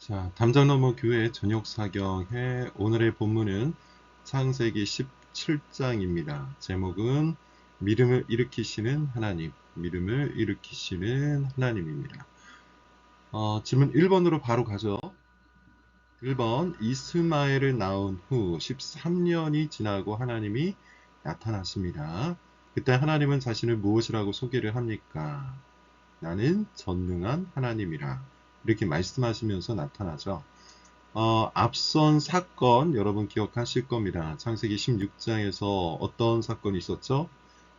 자, 담장너머 교회 저녁 사경의 오늘의 본문은 창세기 17장입니다. 제목은 믿음을 일으키시는 하나님, 믿음을 일으키시는 하나님입니다. 질문 1번으로 바로 가죠. 1번, 이스마엘을 낳은 후 13년이 지나고 하나님이 나타났습니다. 그때 하나님은 자신을 무엇이라고 소개를 합니까? 나는 전능한 하나님이라. 이렇게 말씀하시면서 나타나죠. 앞선 사건 여러분 기억하실 겁니다. 창세기 16장에서 어떤 사건이 있었죠?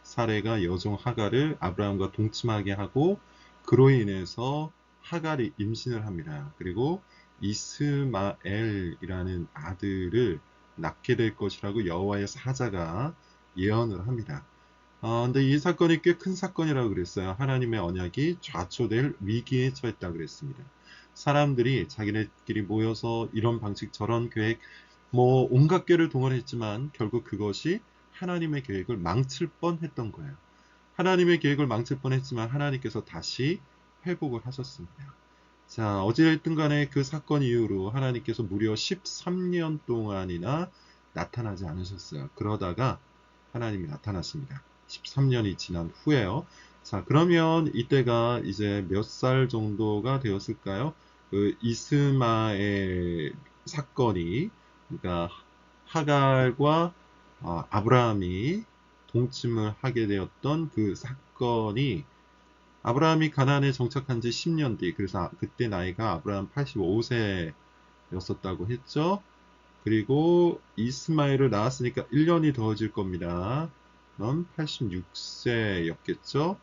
사레가 여종 하갈을 아브라함과 동침하게 하고 그로 인해서 하갈이 임신을 합니다. 그리고 이스마엘이라는 아들을 낳게 될 것이라고 여호와의 사자가 예언을 합니다. 근데 이 사건이 꽤 큰 사건이라고 그랬어요. 하나님의 언약이 좌초될 위기에 처했다 그랬습니다. 사람들이 자기네끼리 모여서 이런 방식 저런 계획 온갖 꾀를 동원했지만 결국 그것이 하나님의 계획을 망칠 뻔했던 거예요. 하나님의 계획을 망칠 뻔했지만 하나님께서 다시 회복을 하셨습니다. 자, 어찌됐든 간에 그 사건 이후로 하나님께서 무려 13년 동안이나 나타나지 않으셨어요. 그러다가 하나님이 나타났습니다. 13년이 지난 후에요. 자, 그러면 이때가 이제 몇 살 정도가 되었을까요? 그 이스마엘 사건이, 그러니까 하갈과 아브라함이 동침을 하게 되었던 그 사건이 아브라함이 가나안에 정착한 지 10년 뒤, 그래서 그때 나이가 아브라함 85세였었다고 했죠. 그리고 이스마엘을 낳았으니까 1년이 더해질 겁니다. 그럼 86세였겠죠.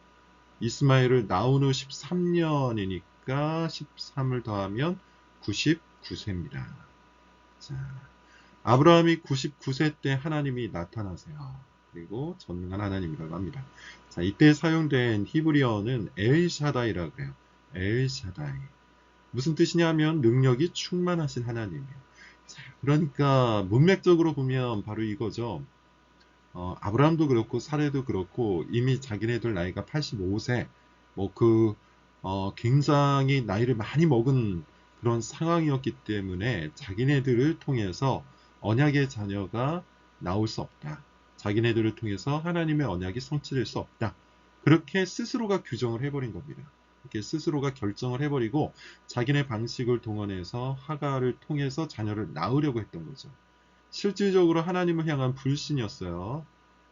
이스마엘을 낳은 후 13년이니까 13을 더하면 99세입니다. 자, 아브라함이 99세 때 하나님이 나타나세요. 그리고 전능한 하나님이라고 합니다. 자, 이때 사용된 히브리어는 엘샤다이라고 해요. 엘샤다이. 무슨 뜻이냐면 능력이 충만하신 하나님이에요. 자, 그러니까 문맥적으로 보면 바로 이거죠. 아브라함도 그렇고 사례도 그렇고 이미 자기네들 나이가 85세, 굉장히 나이를 많이 먹은 그런 상황이었기 때문에 자기네들을 통해서 언약의 자녀가 나올 수 없다. 자기네들을 통해서 하나님의 언약이 성취될 수 없다. 그렇게 스스로가 규정을 해버린 겁니다. 이렇게 스스로가 결정을 해버리고 자기네 방식을 동원해서 하갈을 통해서 자녀를 낳으려고 했던 거죠. 실질적으로 하나님을 향한 불신이었어요.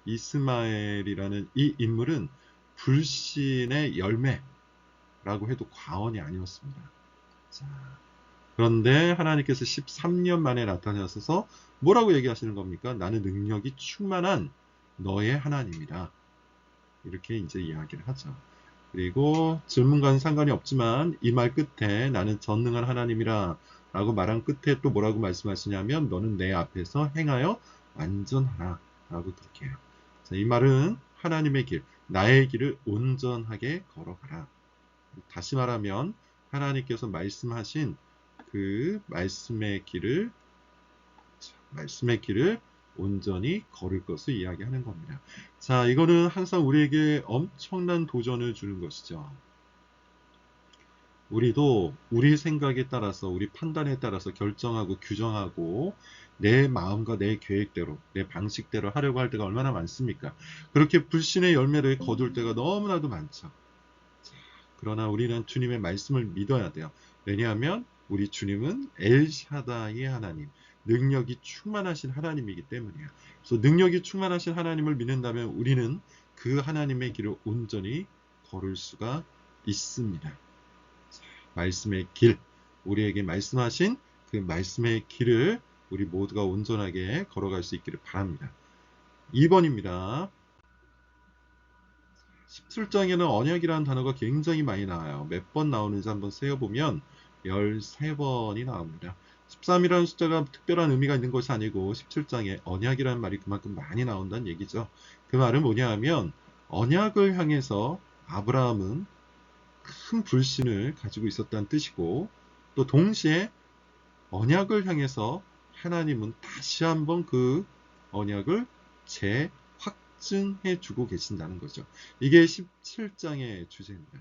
이스마엘이라는 이 인물은 불신의 열매라고 해도 과언이 아니었습니다. 자, 그런데 하나님께서 13년 만에 나타나셔서 뭐라고 얘기하시는 겁니까? 나는 능력이 충만한 너의 하나님이다. 이렇게 이제 이야기를 하죠. 그리고 질문과는 상관이 없지만 이 말 끝에 나는 전능한 하나님이라 라고 말한 끝에 또 뭐라고 말씀하시냐면 너는 내 앞에서 행하여 완전하라 라고 그렇게 해요. 자, 이 말은 하나님의 길, 나의 길을 온전하게 걸어가라. 다시 말하면 하나님께서 말씀하신 그 말씀의 길을 온전히 걸을 것을 이야기하는 겁니다. 자, 이거는 항상 우리에게 엄청난 도전을 주는 것이죠. 우리도 우리 생각에 따라서 우리 판단에 따라서 결정하고 규정하고 내 마음과 내 계획대로 내 방식대로 하려고 할 때가 얼마나 많습니까? 그렇게 불신의 열매를 거둘 때가 너무나도 많죠. 그러나 우리는 주님의 말씀을 믿어야 돼요. 왜냐하면 우리 주님은 엘샤다의 하나님, 능력이 충만하신 하나님이기 때문이에요. 그래서 능력이 충만하신 하나님을 믿는다면 우리는 그 하나님의 길을 온전히 걸을 수가 있습니다. 말씀의 길, 우리에게 말씀하신 그 말씀의 길을 우리 모두가 온전하게 걸어갈 수 있기를 바랍니다. 2번입니다. 17장에는 언약이라는 단어가 굉장히 많이 나와요. 몇 번 나오는지 한번 세어보면 13번이 나옵니다. 13이라는 숫자가 특별한 의미가 있는 것이 아니고 17장에 언약이라는 말이 그만큼 많이 나온다는 얘기죠. 그 말은 뭐냐 하면 언약을 향해서 아브라함은 큰 불신을 가지고 있었다는 뜻이고 또 동시에 언약을 향해서 하나님은 다시 한번 그 언약을 재확증해 주고 계신다는 거죠. 이게 17장의 주제입니다.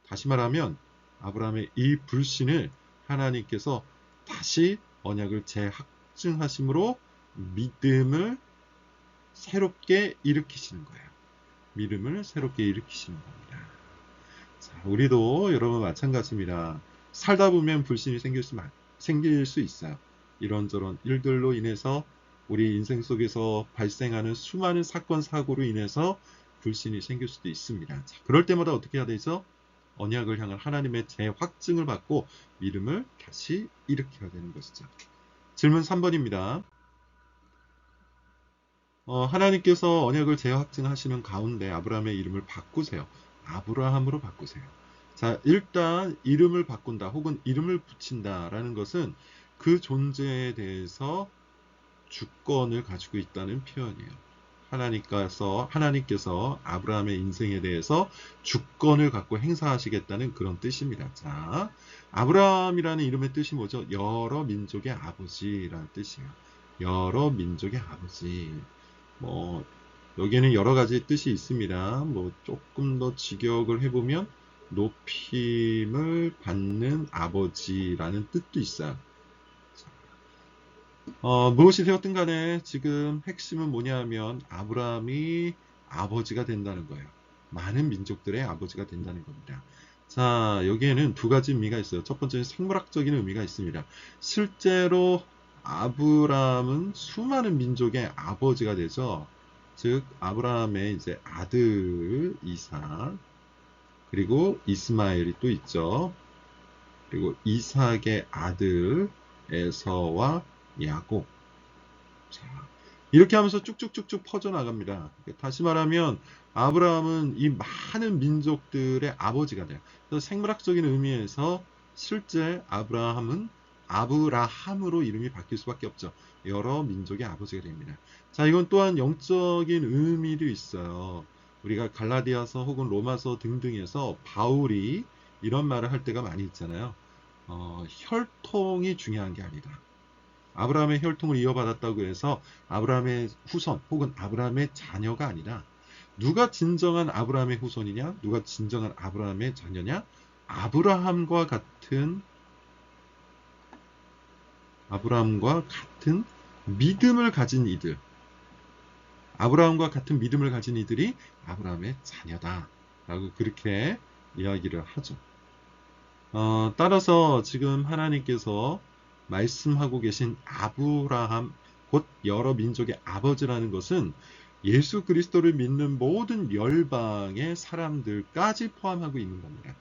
다시 말하면 아브라함의 이 불신을 하나님께서 다시 언약을 재확증하심으로 믿음을 새롭게 일으키시는 거예요. 믿음을 새롭게 일으키시는 겁니다. 자, 우리도 여러분 마찬가지입니다. 살다 보면 불신이 생길 수 있어요. 이런저런 일들로 인해서 우리 인생 속에서 발생하는 수많은 사건, 사고로 인해서 불신이 생길 수도 있습니다. 자, 그럴 때마다 어떻게 해야 되죠? 언약을 향한 하나님의 재확증을 받고 믿음을 다시 일으켜야 되는 것이죠. 질문 3번입니다. 하나님께서 언약을 재확증하시는 가운데 아브라함의 이름을 바꾸세요. 아브라함으로 바꾸세요. 자, 일단 이름을 바꾼다 혹은 이름을 붙인다라는 것은 그 존재에 대해서 주권을 가지고 있다는 표현이에요. 하나님께서 아브라함의 인생에 대해서 주권을 갖고 행사하시겠다는 그런 뜻입니다. 자, 아브라함이라는 이름의 뜻이 뭐죠? 여러 민족의 아버지라는 뜻이에요. 여러 민족의 아버지. 여기에는 여러 가지 뜻이 있습니다. 조금 더 직역을 해보면 높임을 받는 아버지라는 뜻도 있어요. 무엇이 되었든 간에 지금 핵심은 뭐냐 하면 아브라함이 아버지가 된다는 거예요. 많은 민족들의 아버지가 된다는 겁니다. 자, 여기에는 두 가지 의미가 있어요. 첫 번째는 생물학적인 의미가 있습니다. 실제로 아브라함은 수많은 민족의 아버지가 되죠. 즉 아브라함의 이제 아들 이삭, 그리고 이스마엘이 또 있죠. 그리고 이삭의 아들 에서와 야곱. 자, 이렇게 하면서 쭉쭉쭉쭉 퍼져나갑니다. 다시 말하면 아브라함은 이 많은 민족들의 아버지가 돼요. 그래서 생물학적인 의미에서 실제 아브라함은 아브라함으로 이름이 바뀔 수밖에 없죠. 여러 민족의 아버지가 됩니다. 자, 이건 또한 영적인 의미도 있어요. 우리가 갈라디아서 혹은 로마서 등등에서 바울이 이런 말을 할 때가 많이 있잖아요. 혈통이 중요한 게 아니다. 아브라함의 혈통을 이어받았다고 해서 아브라함의 후손 혹은 아브라함의 자녀가 아니라 누가 진정한 아브라함의 후손이냐? 누가 진정한 아브라함의 자녀냐? 아브라함과 같은 믿음을 가진 이들, 아브라함과 같은 믿음을 가진 이들이 아브라함의 자녀다 라고 그렇게 이야기를 하죠. 따라서 지금 하나님께서 말씀하고 계신 아브라함, 곧 여러 민족의 아버지라는 것은 예수 그리스도를 믿는 모든 열방의 사람들까지 포함하고 있는 겁니다.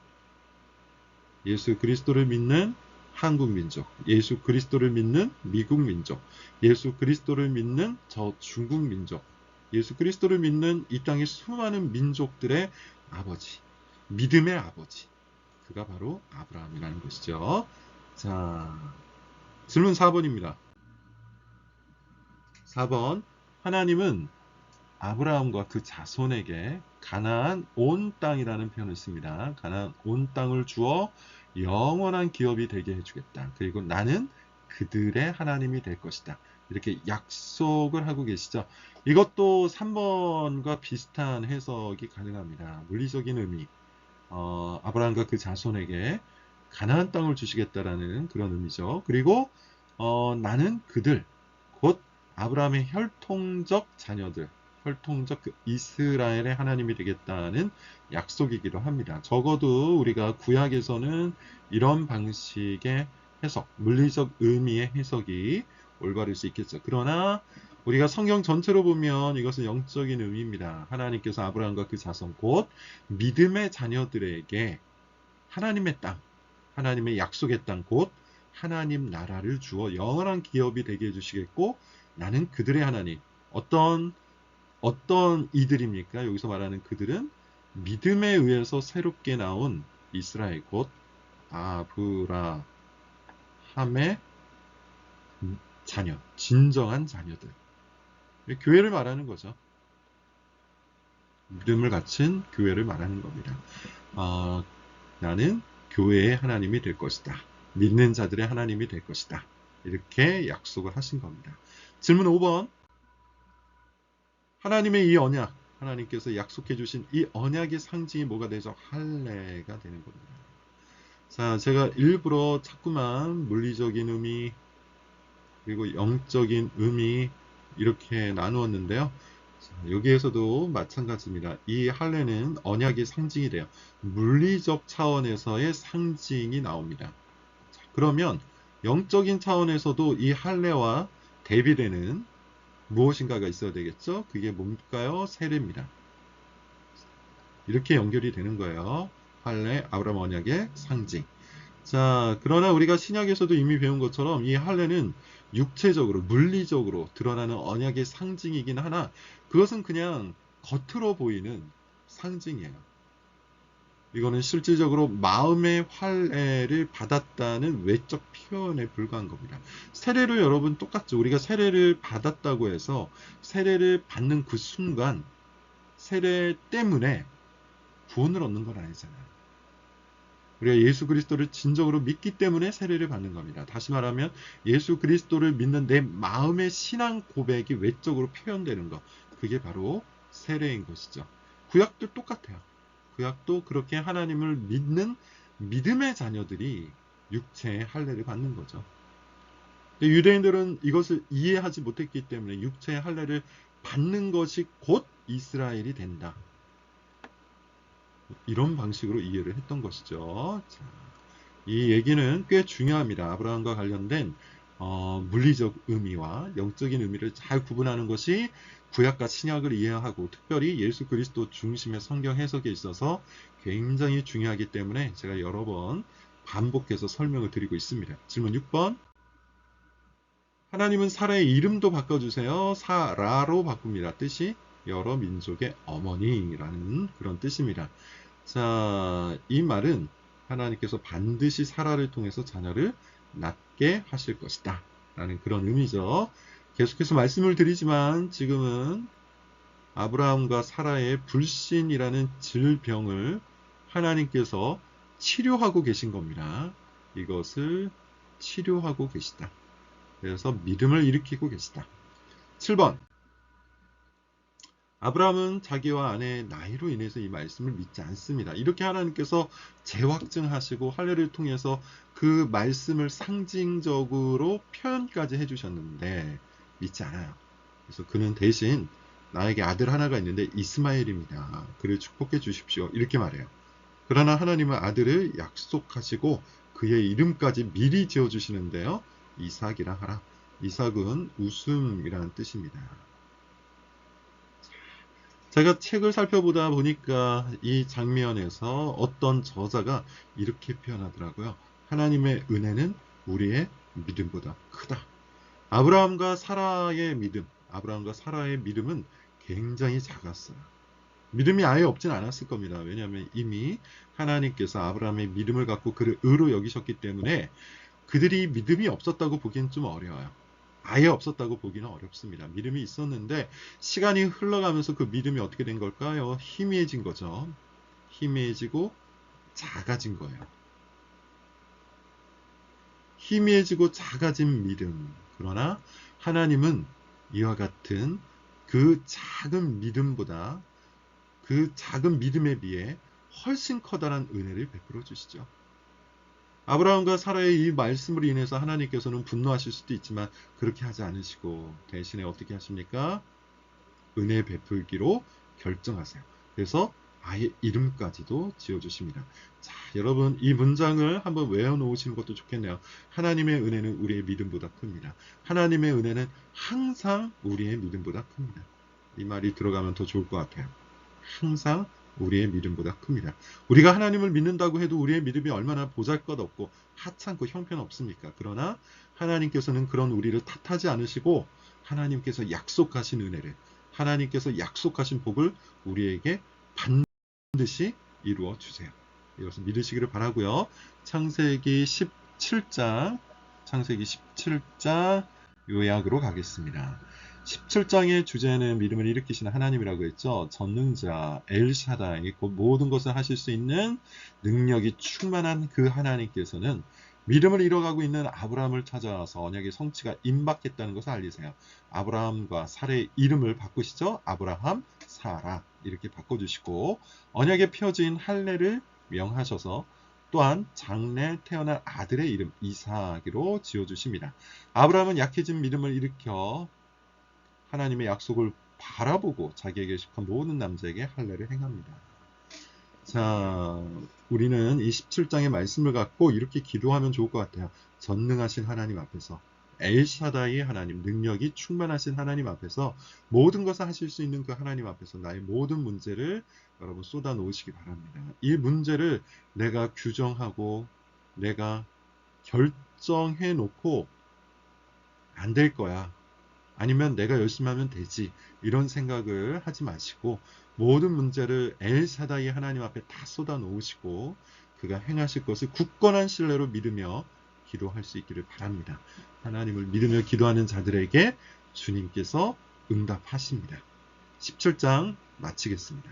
예수 그리스도를 믿는 한국 민족, 예수 그리스도를 믿는 미국 민족, 예수 그리스도를 믿는 저 중국 민족, 예수 그리스도를 믿는 이 땅의 수많은 민족들의 아버지, 믿음의 아버지. 그가 바로 아브라함이라는 것이죠. 자, 질문 4번입니다. 4번. 하나님은 아브라함과 그 자손에게 가나안 온 땅이라는 표현을 씁니다. 가나안 온 땅을 주어 영원한 기업이 되게 해주겠다. 그리고 나는 그들의 하나님이 될 것이다. 이렇게 약속을 하고 계시죠. 이것도 3번과 비슷한 해석이 가능합니다. 물리적인 의미. 아브라함과 그 자손에게 가나안 땅을 주시겠다라는 그런 의미죠. 그리고 나는 그들, 곧 아브라함의 혈통적 자녀들, 혈통적 그 이스라엘의 하나님이 되겠다는 약속이기도 합니다. 적어도 우리가 구약에서는 이런 방식의 해석, 물리적 의미의 해석이 올바를 수 있겠죠. 그러나 우리가 성경 전체로 보면 이것은 영적인 의미입니다. 하나님께서 아브라함과 그 자손, 곧 믿음의 자녀들에게 하나님의 땅, 하나님의 약속의 땅, 곧 하나님 나라를 주어 영원한 기업이 되게 해주시겠고, 나는 그들의 하나님. 어떤 이들입니까? 여기서 말하는 그들은 믿음에 의해서 새롭게 나온 이스라엘, 곧 아브라함의 자녀, 진정한 자녀들. 교회를 말하는 거죠. 믿음을 갖춘 교회를 말하는 겁니다. 나는 교회의 하나님이 될 것이다. 믿는 자들의 하나님이 될 것이다. 이렇게 약속을 하신 겁니다. 질문 5번. 하나님의 이 언약, 하나님께서 약속해 주신 이 언약의 상징이 뭐가 되죠? 할례가 되는 겁니다. 자, 제가 일부러 자꾸만 물리적인 의미 그리고 영적인 의미 이렇게 나누었는데요. 자, 여기에서도 마찬가지입니다. 이 할례는 언약의 상징이 돼요. 물리적 차원에서의 상징이 나옵니다. 자, 그러면 영적인 차원에서도 이 할례와 대비되는 무엇인가가 있어야 되겠죠? 그게 뭘까요? 세례입니다. 이렇게 연결이 되는 거예요. 할례, 아브라함 언약의 상징. 자, 그러나 우리가 신약에서도 이미 배운 것처럼 이 할례는 육체적으로, 물리적으로 드러나는 언약의 상징이긴 하나 그것은 그냥 겉으로 보이는 상징이에요. 이거는 실질적으로 마음의 할례를 받았다는 외적 표현에 불과한 겁니다. 세례를 여러분 똑같죠. 우리가 세례를 받았다고 해서 세례를 받는 그 순간 세례 때문에 구원을 얻는 건 아니잖아요. 우리가 예수 그리스도를 진정으로 믿기 때문에 세례를 받는 겁니다. 다시 말하면 예수 그리스도를 믿는 내 마음의 신앙 고백이 외적으로 표현되는 것. 그게 바로 세례인 것이죠. 구약도 똑같아요. 구약도 그렇게 하나님을 믿는 믿음의 자녀들이 육체의 할례를 받는 거죠. 근데 유대인들은 이것을 이해하지 못했기 때문에 육체의 할례를 받는 것이 곧 이스라엘이 된다. 이런 방식으로 이해를 했던 것이죠. 자, 이 얘기는 꽤 중요합니다. 아브라함과 관련된 물리적 의미와 영적인 의미를 잘 구분하는 것이 구약과 신약을 이해하고 특별히 예수 그리스도 중심의 성경 해석에 있어서 굉장히 중요하기 때문에 제가 여러 번 반복해서 설명을 드리고 있습니다. 질문 6번. 하나님은 사라의 이름도 바꿔주세요. 사라로 바꿉니다. 뜻이 여러 민족의 어머니라는 그런 뜻입니다. 자, 이 말은 하나님께서 반드시 사라를 통해서 자녀를 낳게 하실 것이다. 라는 그런 의미죠. 계속해서 말씀을 드리지만 지금은 아브라함과 사라의 불신이라는 질병을 하나님께서 치료하고 계신 겁니다. 이것을 치료하고 계시다. 그래서 믿음을 일으키고 계시다. 7번. 아브라함은 자기와 아내의 나이로 인해서 이 말씀을 믿지 않습니다. 이렇게 하나님께서 재확증하시고 할례를 통해서 그 말씀을 상징적으로 표현까지 해주셨는데 믿지 않아요. 그래서 그는 대신 나에게 아들 하나가 있는데 이스마엘입니다. 그를 축복해 주십시오. 이렇게 말해요. 그러나 하나님은 아들을 약속하시고 그의 이름까지 미리 지어주시는데요. 이삭이라 하라. 이삭은 웃음이라는 뜻입니다. 제가 책을 살펴보다 보니까 이 장면에서 어떤 저자가 이렇게 표현하더라고요. 하나님의 은혜는 우리의 믿음보다 크다. 아브라함과 사라의 믿음, 아브라함과 사라의 믿음은 굉장히 작았어요. 믿음이 아예 없진 않았을 겁니다. 왜냐하면 이미 하나님께서 아브라함의 믿음을 갖고 그를 의로 여기셨기 때문에 그들이 믿음이 없었다고 보기엔 좀 어려워요. 아예 없었다고 보기는 어렵습니다. 믿음이 있었는데 시간이 흘러가면서 그 믿음이 어떻게 된 걸까요? 희미해진 거죠. 희미해지고 작아진 거예요. 희미해지고 작아진 믿음. 그러나 하나님은 이와 같은 그 작은 믿음보다 그 작은 믿음에 비해 훨씬 커다란 은혜를 베풀어 주시죠. 아브라함과 사라의 이 말씀으로 인해서 하나님께서는 분노하실 수도 있지만 그렇게 하지 않으시고 대신에 어떻게 하십니까? 은혜 베풀기로 결정하세요. 그래서 아예 이름까지도 지어주십니다. 자, 여러분 이 문장을 한번 외워놓으시는 것도 좋겠네요. 하나님의 은혜는 우리의 믿음보다 큽니다. 하나님의 은혜는 항상 우리의 믿음보다 큽니다. 이 말이 들어가면 더 좋을 것 같아요. 항상 우리의 믿음보다 큽니다. 우리가 하나님을 믿는다고 해도 우리의 믿음이 얼마나 보잘것없고 하찮고 형편없습니까? 그러나 하나님께서는 그런 우리를 탓하지 않으시고 하나님께서 약속하신 은혜를 하나님께서 약속하신 복을 우리에게 반드시 이루어 주세요. 이것을 믿으시기를 바라고요. 창세기 17장 요약으로 가겠습니다. 17장의 주제는 믿음을 일으키시는 하나님이라고 했죠. 전능자 엘샤다이 곧 모든 것을 하실 수 있는 능력이 충만한 그 하나님께서는 믿음을 잃어가고 있는 아브라함을 찾아와서 언약의 성취가 임박했다는 것을 알리세요. 아브라함과 사라의 이름을 바꾸시죠. 아브라함, 사라 이렇게 바꿔주시고 언약에 펴진 할례를 명하셔서 또한 장래 태어날 아들의 이름 이삭으로 지어주십니다. 아브라함은 약해진 믿음을 일으켜 하나님의 약속을 바라보고 자기에게 속한 모든 남자에게 할례를 행합니다. 자, 우리는 이 17장의 말씀을 갖고 이렇게 기도하면 좋을 것 같아요. 전능하신 하나님 앞에서, 엘샤다이 하나님, 능력이 충만하신 하나님 앞에서, 모든 것을 하실 수 있는 그 하나님 앞에서 나의 모든 문제를 여러분 쏟아 놓으시기 바랍니다. 이 문제를 내가 규정하고 내가 결정해 놓고 안 될 거야, 아니면 내가 열심히 하면 되지, 이런 생각을 하지 마시고 모든 문제를 엘사다이 하나님 앞에 다 쏟아 놓으시고 그가 행하실 것을 굳건한 신뢰로 믿으며 기도할 수 있기를 바랍니다. 하나님을 믿으며 기도하는 자들에게 주님께서 응답하십니다. 17장 마치겠습니다.